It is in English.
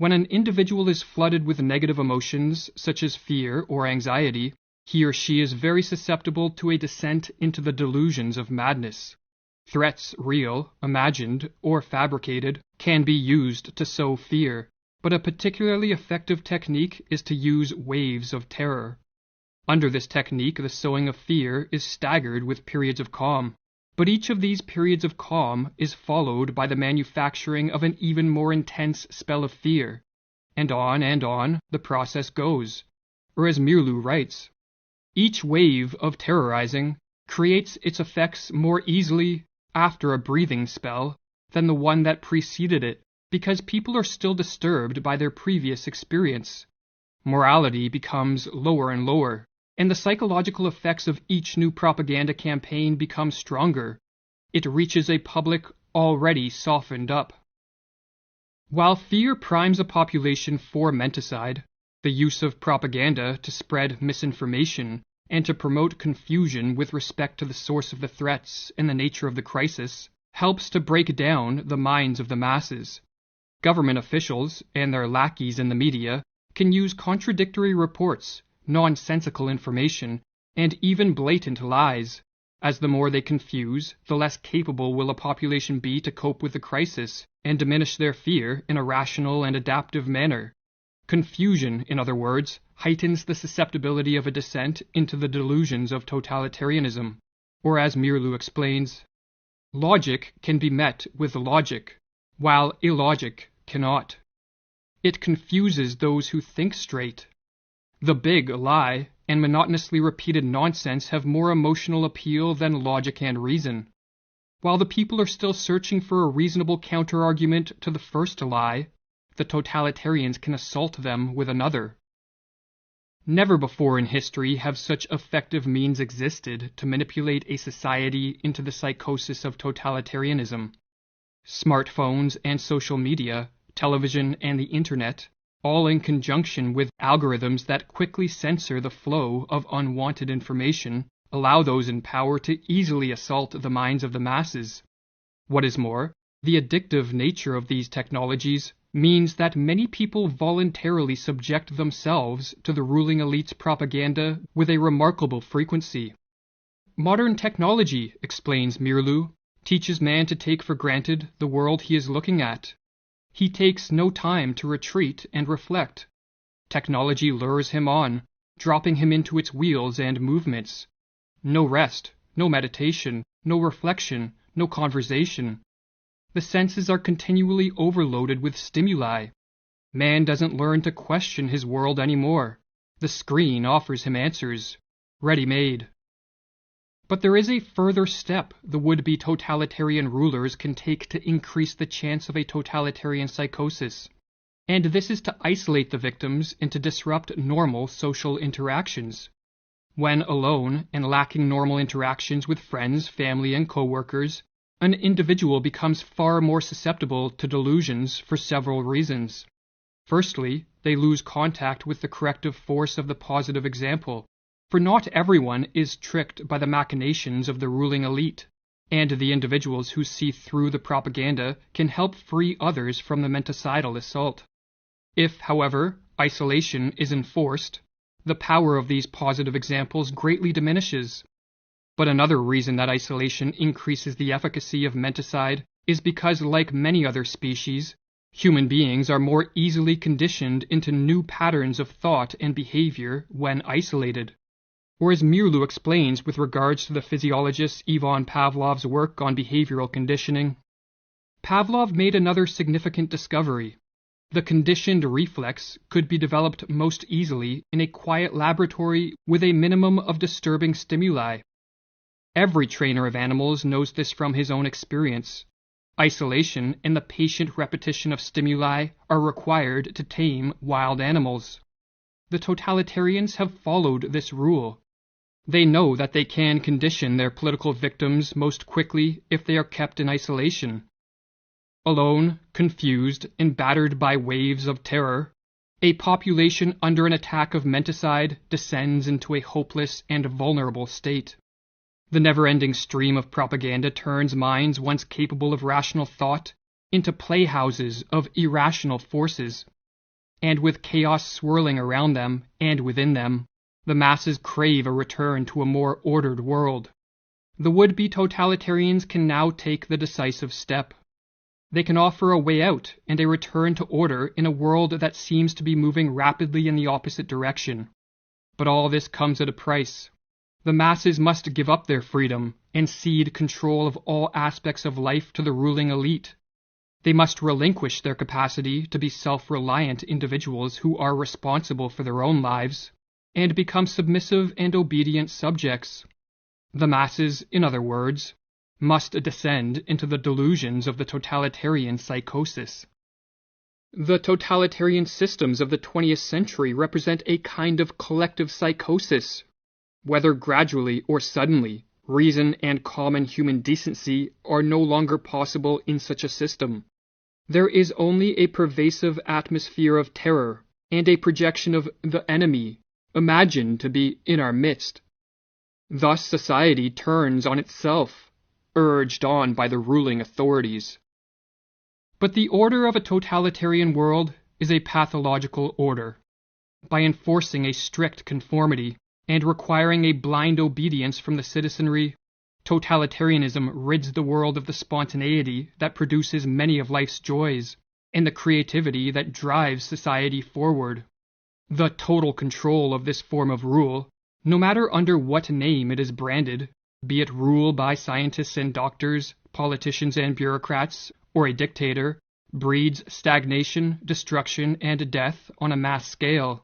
When an individual is flooded with negative emotions, such as fear or anxiety, he or she is very susceptible to a descent into the delusions of madness. Threats, real, imagined, or fabricated, can be used to sow fear, but a particularly effective technique is to use waves of terror. Under this technique, the sowing of fear is staggered with periods of calm, but each of these periods of calm is followed by the manufacturing of an even more intense spell of fear, and on the process goes. Or as Mirlu writes, each wave of terrorizing creates its effects more easily after a breathing spell than the one that preceded it, because people are still disturbed by their previous experience. Morality becomes lower and lower, and the psychological effects of each new propaganda campaign become stronger. It reaches a public already softened up. While fear primes a population for menticide, the use of propaganda to spread misinformation and to promote confusion with respect to the source of the threats and the nature of the crisis helps to break down the minds of the masses. Government officials and their lackeys in the media can use contradictory reports, nonsensical information, and even blatant lies, as the more they confuse, the less capable will a population be to cope with the crisis and diminish their fear in a rational and adaptive manner. Confusion, in other words, heightens the susceptibility of a descent into the delusions of totalitarianism. Or as Mirlu explains, logic can be met with logic, while illogic cannot. It confuses those who think straight. The big lie and monotonously repeated nonsense have more emotional appeal than logic and reason. While the people are still searching for a reasonable counter-argument to the first lie, the totalitarians can assault them with another. Never before in history have such effective means existed to manipulate a society into the psychosis of totalitarianism. Smartphones and social media, television and the internet, all in conjunction with algorithms that quickly censor the flow of unwanted information, allow those in power to easily assault the minds of the masses. What is more, the addictive nature of these technologies means that many people voluntarily subject themselves to the ruling elite's propaganda with a remarkable frequency. Modern technology, explains Mirlu, teaches man to take for granted the world he is looking at. He takes no time to retreat and reflect. Technology lures him on, dropping him into its wheels and movements. No rest, no meditation, no reflection, no conversation. The senses are continually overloaded with stimuli. Man doesn't learn to question his world anymore. The screen offers him answers, ready-made. But there is a further step the would-be totalitarian rulers can take to increase the chance of a totalitarian psychosis, and this is to isolate the victims and to disrupt normal social interactions. When alone and lacking normal interactions with friends, family, and co-workers, an individual becomes far more susceptible to delusions for several reasons. Firstly, they lose contact with the corrective force of the positive example, for not everyone is tricked by the machinations of the ruling elite, and the individuals who see through the propaganda can help free others from the menticidal assault. If, however, isolation is enforced, the power of these positive examples greatly diminishes. But another reason that isolation increases the efficacy of menticide is because, like many other species, human beings are more easily conditioned into new patterns of thought and behavior when isolated. Or as Mirlu explains with regards to the physiologist Ivan Pavlov's work on behavioral conditioning, Pavlov made another significant discovery. The conditioned reflex could be developed most easily in a quiet laboratory with a minimum of disturbing stimuli. Every trainer of animals knows this from his own experience. Isolation and the patient repetition of stimuli are required to tame wild animals. The totalitarians have followed this rule. They know that they can condition their political victims most quickly if they are kept in isolation. Alone, confused, and battered by waves of terror, a population under an attack of menticide descends into a hopeless and vulnerable state. The never-ending stream of propaganda turns minds once capable of rational thought into playhouses of irrational forces. and with chaos swirling around them and within them, the masses crave a return to a more ordered world. The would-be totalitarians can now take the decisive step. They can offer a way out and a return to order in a world that seems to be moving rapidly in the opposite direction. But all this comes at a price. The masses must give up their freedom and cede control of all aspects of life to the ruling elite. They must relinquish their capacity to be self-reliant individuals who are responsible for their own lives, and become submissive and obedient subjects. The masses, in other words, must descend into the delusions of the totalitarian psychosis. The totalitarian systems of the 20th century represent a kind of collective psychosis. Whether gradually or suddenly, reason and common human decency are no longer possible in such a system. There is only a pervasive atmosphere of terror and a projection of the enemy, imagined to be in our midst. Thus society turns on itself, urged on by the ruling authorities. But the order of a totalitarian world is a pathological order. By enforcing a strict conformity and requiring a blind obedience from the citizenry, totalitarianism rids the world of the spontaneity that produces many of life's joys and the creativity that drives society forward. The total control of this form of rule, no matter under what name it is branded, be it rule by scientists and doctors, politicians and bureaucrats, or a dictator, breeds stagnation, destruction, and death on a mass scale.